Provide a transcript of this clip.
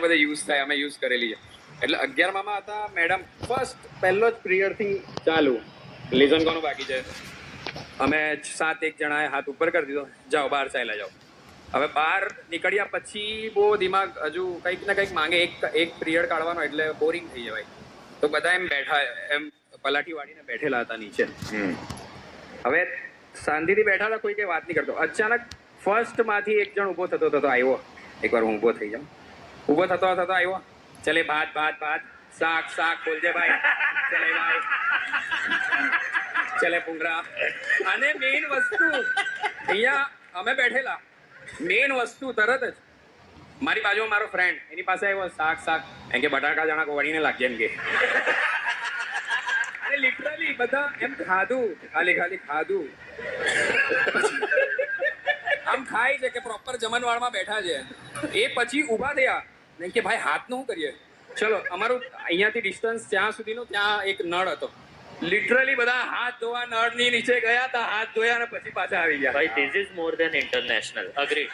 બધે યુઝ થાય, અમે યુઝ કરેલી છે. એટલે 11માં હતા મેડમ, પહેલો જ પિરિયડ થી ચાલુ લેસન કોનું બાકી છે. અમે 7 જણાએ હાથ ઉપર કરી દીધો, જાઓ બહાર ચાલ્યા જાઓ. હવે બહાર નીકળ્યા પછી બહુ દિમાગ હજુ કંઈક ને કંઈક માંગે. એક પિરિયડ કાઢવાનો એટલે બોરિંગ થઈ જવાય. તો બધા એમ બેઠા, એમ પલાઠી વાળીને બેઠેલા હતા નીચે. હવે શાંતિથી બેઠા હતા, કોઈ કઈ વાત નહીં કરતો. અચાનક ફર્સ્ટ માંથી એક જણ ઉભો થતો આવ્યો. એકવાર હું ઉભો થઈ જાઉં. ઉભો થતો આવ્યો, ચલે ભાત ભાત ભાત, શાક બોલજે ભાઈ, ચલે ભાઈ, ચલે ભૂંગરા. અને મેઇન વસ્તુ અહીંયા અમે બેઠેલા, મેઇન વસ્તુ તરત જ મારી બાજુમાં મારો ફ્રેન્ડ, એની પાસે આવ્યો, શાક એમ કે બટાકા જણા વળીને લાગીએ એમ કે. અને લિટરલી બધા એમ ખાધું, ખાલી ખાધું. આમ ખાય છે કે પ્રોપર જમણવાળમાં બેઠા છે. એ પછી ઊભા થયા ને કે ભાઈ હાથનું શું કરીએ. ચલો, અમારું અહીંયાથી ડિસ્ટન્સ ત્યાં સુધીનો ત્યાં એક નળ હતો. લિટરલી બધા હાથ ધોવા નળની નીચે ગયા હતા, હાથ ધોયા અને પછી પાછા આવી ગયા. ભાઈ, this is more than international. Agreed.